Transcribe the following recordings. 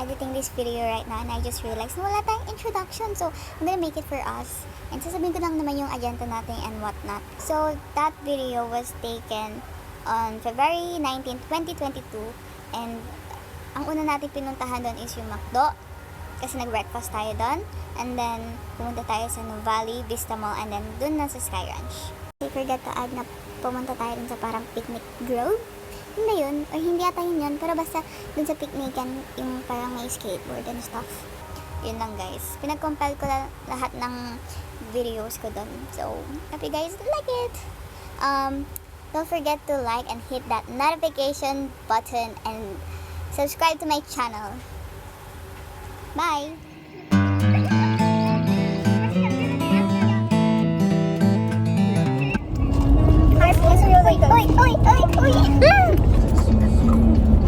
editing this video right now and I just realized na wala tayong introduction. So, I'm gonna make it for us. And sasabihin ko lang naman yung agenda natin and whatnot. So, that video was taken on February 19, 2022. And ang una natin pinuntahan doon is yung McDo. Kasi nag-breakfast tayo doon. And then, pumunta tayo sa Nuvali, Vista Mall, and then doon na sa Sky Ranch. I forgot to add na pumunta tayo dun sa parang picnic grove. Yun ba yun? Or hindi ata yun, pero basta dun sa picnican, yung parang may skateboard and stuff. Yun lang guys. Pinag-compile ko lahat ng videos ko dun. So, hope you guys like it. Don't forget to like and hit that notification button and subscribe to my channel. Bye!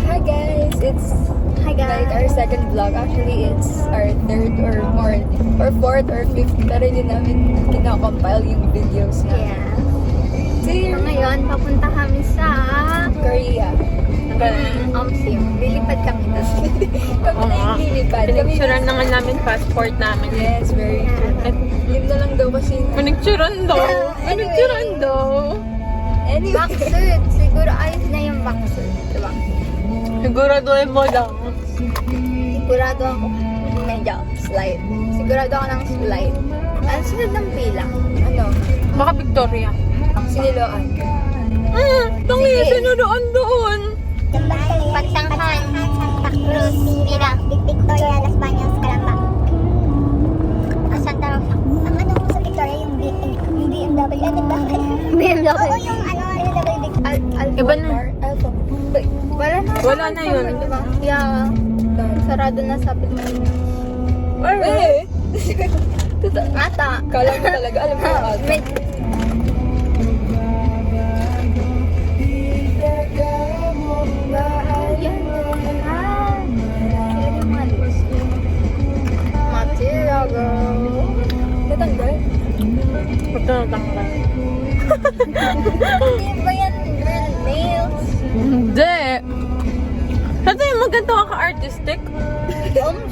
Hi guys, it's like our second vlog. Actually, it's our third or more, or fourth or fifth. Pero hindi namin kinakompile yung videos na. Yeah. So ngayon, papunta kami sa Korea. Sim. Lilipad kami doon. Kami na yung lilipad. Pinicturan na nga namin passport namin. Yes, very true. At lim na lang daw kasi. Pinicturan daw. Pinicturan daw. Anyway. Backsuit. Siguro ayos na yung backsuit. Diba? Siguraduhin mo lang. Sigurado ako. Medyo slide. Sigurado ako ng slide. Ang sunod ng pila. Ano? Baka Victoria. Siniloan. Tangi, sinudoan doon. Pagsanghan, Santa Cruz, Mira, Victoria, Las Bañas, Calamba. Santa Rosa. Ang ano sa Victoria, yung BMW. Ano ba? BMW. Oo, yung ano, Iba na. Alpha. Wala na. Wala na yun. Diba? Yeah. Sarado na sabi mo. Eh! Ata. Kala mo talaga, alam mo yung alpha. Material girl. Natanggal? Ito natanggal. Hindi ba yan girl nails? Hindi. Kasi maganda ka ka-artistic. Ganun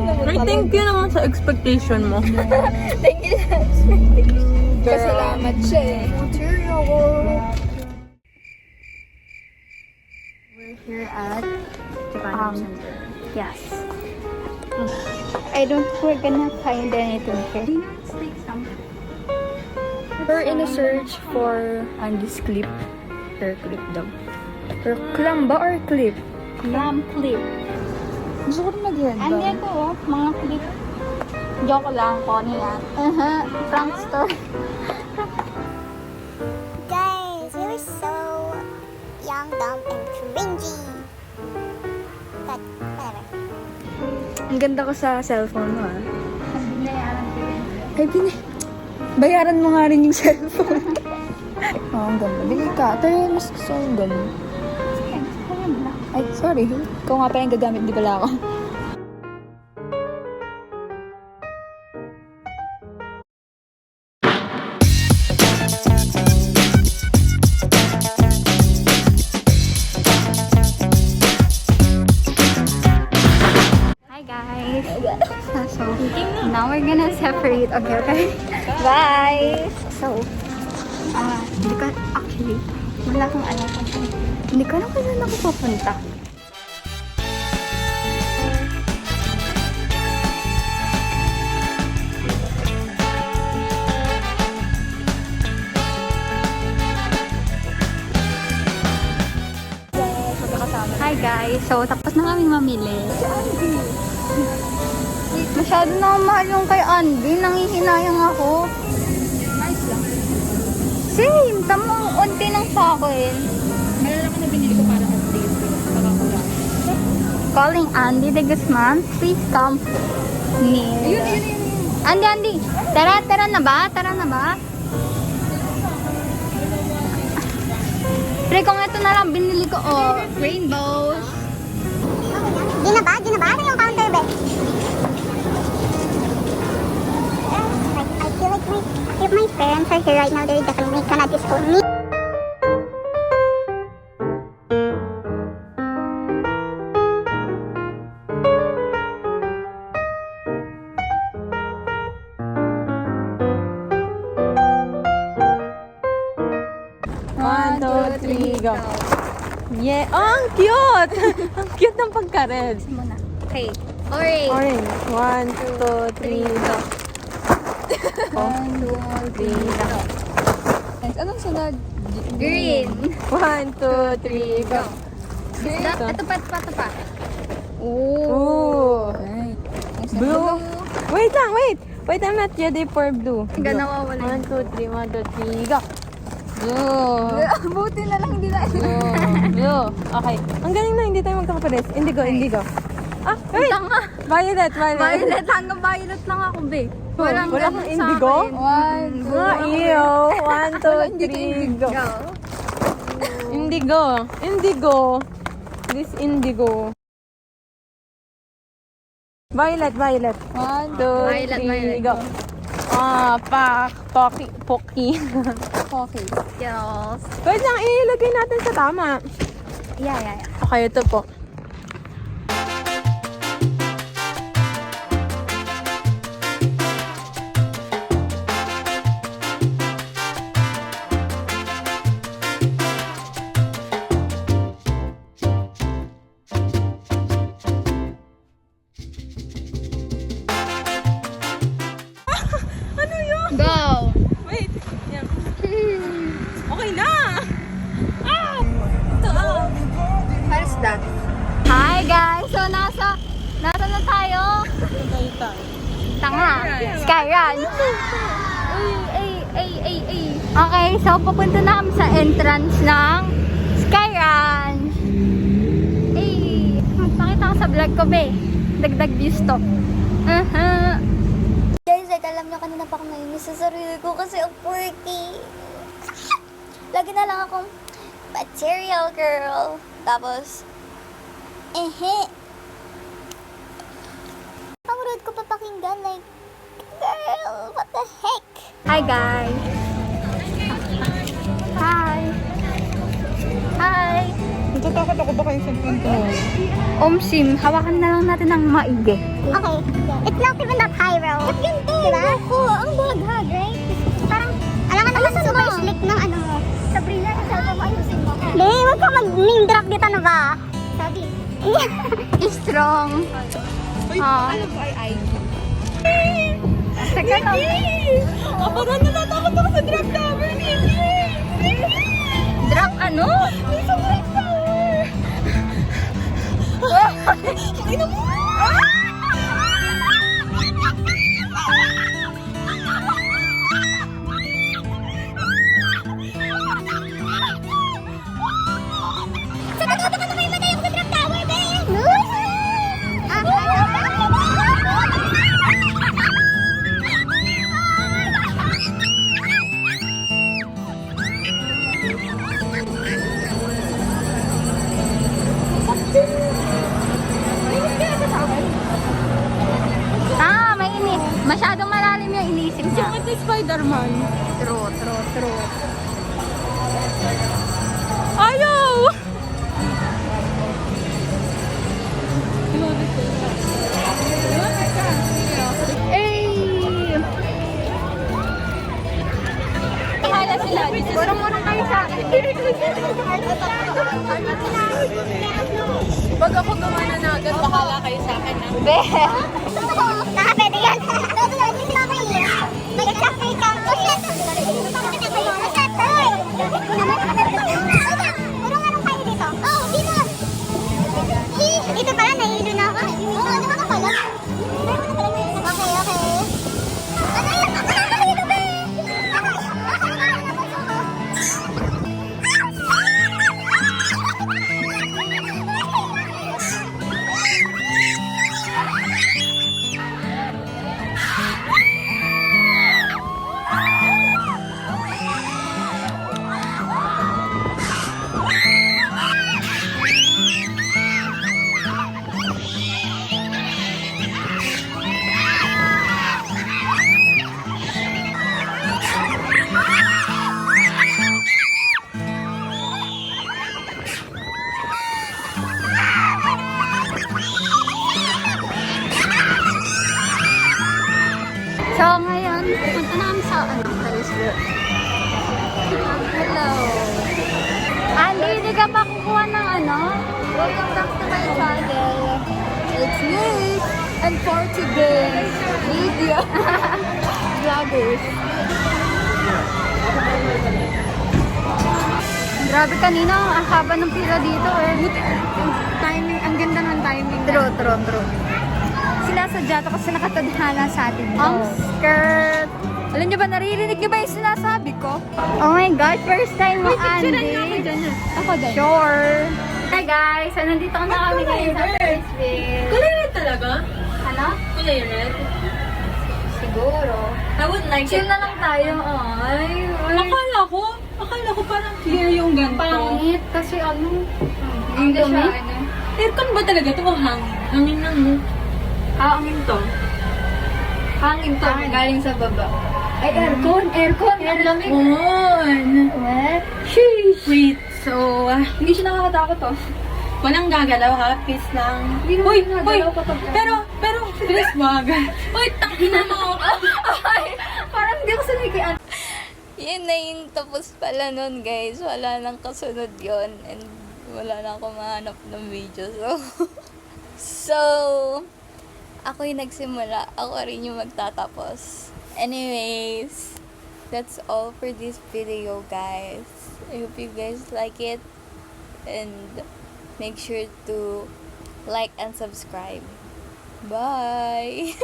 naman Ay, pala. thank you naman sa expectation mo. Thank you. Pasalamat siya eh. Material girl. We're here at Japan Center. Yes. I don't think we're gonna find anything here. Let's take some. We're in a search for Andy's clip. Hair clip daw. Or clam ba or clip? Clam clip. Gusto ko rin mag-headband. Ano ito oh? Mga clip. Joke lang ko niya. Prankster. guys, we were so young, dumb, and cringy. But, whatever. Ang ganda ko sa cellphone mo ah. Binayaran ko yun. Ay, bayaran mo nga rin yung cellphone. Oh, ang ganda. Bigay ka. Pero mas gusto yung ganun. Ay, sorry. Ikaw nga pala yung gagamit, di pala ako. Hi guys. So, now we're gonna separate. Okay. Bye. So, hindi ko, actually, wala akong alam kung hindi ko alam kung saan ako pupunta. Hi guys. So, tapos na kami mamili. Masyado na mahal yung kay Andy. Nangihinayang ako. Nice lang. Same. Tamang unti ng sa akin. Meron ako na binili ko para update. Nakakulang. Calling Andy de Guzman. Please come near. Yun. Andy. Tara na ba? Tara na ba? Pre, kung ito na lang binili ko, oh. Rainbows. Di na ba? Ano yung counter bet? I feel like if my parents are here right now, they're definitely gonna disown me. go. Yeah. Oh, ang cute! Ang cute ng pagka-red. Muna. Okay. Orange. Orange. 1, 2, 3, go. 1, 2, 3, go. Next, anong sunod? Green. 1, 2, 3, go. Ito pa. Ooh. Okay. Next, Blue. Wait lang, wait. Wait, I'm not ready for blue. Hanggang nawawala. 1, 2, 3, 1, 2, 3, go. Blue. Buti na lang hindi na. Blue. Okay. Ang galing na, hindi tayo magkakapares. Indigo. Ah, wait. Tanga. Violet. Violet. Hanggang violet lang ako, be. Wala ganun kang sa indigo? akin. One, two. Ah, iyo. 1, 2, 3, go. Go. Indigo. This indigo. Violet. 1, 2, Violet. 3, go. Ah, Pocky. Okay. Yes. Wait lang, ilagay natin sa tama. Yeah. Okay, ito po. Go. Wait. Yan. Okay na. What is that? Hi guys! So nasa na tayo? Tanga! Sky Ranch! Ay. Okay, so pupunta na kami sa entrance ng Sky Ranch. Ay, magpakita ko sa vlog ko, be. Dagdag views to. Guys, like, alam nyo, kanina pa ako nainis sa sarili ko kasi ang quirky. Lagi na lang akong material girl. Tapos, ang rude ko papakinggan, like, girl, what the heck? Hi guys! Hi! Natatakot ako baka yung cellphone ko. Omsim, hawakan na lang natin ng maigi. Okay, it's not even that high, bro. Ba't ganito? Diba? Ako, ang baghag, right? Parang, alam ka naman super slick ng ano mo. Sabrina, yung cellphone mo, ayusin mo. Hindi, wag ka mag-name drop dito na ba? Sabi. Strong. Alam ko ay IG. Teka lang. Parang natatakot ako sa drop tower. Drop ano? Sa drop tower. Ina mo! Sa totoo ka naman matay ako sa drop tower, Ben! Mainit. Masyadong malalim yung inisip niya. Ito Spider-Man. True. Ayaw! Bahala sila. Murong-murong kayo sa akin. Pag ako gumana na agad, bahala kayo sa akin na. Be. Nakapwede yan. Hindi na kayo. Nag-exactly ka. Puro nga kayo dito. Oh, dito. Dito pala, nahihilo na ako. Oo, ano ka pala? Okay. Ano yan? Dito ba? So, ngayon, punta na kami sa, Hello. Andy, hindi ka pa kukuha ng ano? Welcome back to my channel. It's me and Portuguese video vloggers. Grabe kanina, ang haba ng pila dito eh. Timing, ang ganda ng timing. True. Sinasadya to kasi nakatadhana sa atin. Ang skirt. Alam niyo ba, naririnig niyo ba yung sinasabi ko? Oh my God, first time mo, Andy. Ako din. Sure. Hi guys, so nandito na kami ngayon sa Ferrisville. Kulay red talaga? Ano? Kulay red? Siguro. I would like Chill na lang tayo. Ay, Akala ko parang clear yung ganito. pangit. Kasi ano, ang Hindi dumi. siya, ano. Aircon ba talaga ito o hangin? Hangin lang, no? Hangin to. Hangin to, galing sa baba. Ay, aircon. Ang lamig. What? Sheesh! Wait, so, hindi siya nakakatakot to. Walang gagalaw ha, peace lang. Uy, pero, please wag. Uy, takina mo. Parang hindi ko sanay Yan na yung tapos pala nun, guys. Wala nang kasunod yon and wala na akong mahanap ng video. So, ako yung nagsimula. Ako rin yung magtatapos. Anyways, that's all for this video, guys. I hope you guys like it. And make sure to like and subscribe. Bye!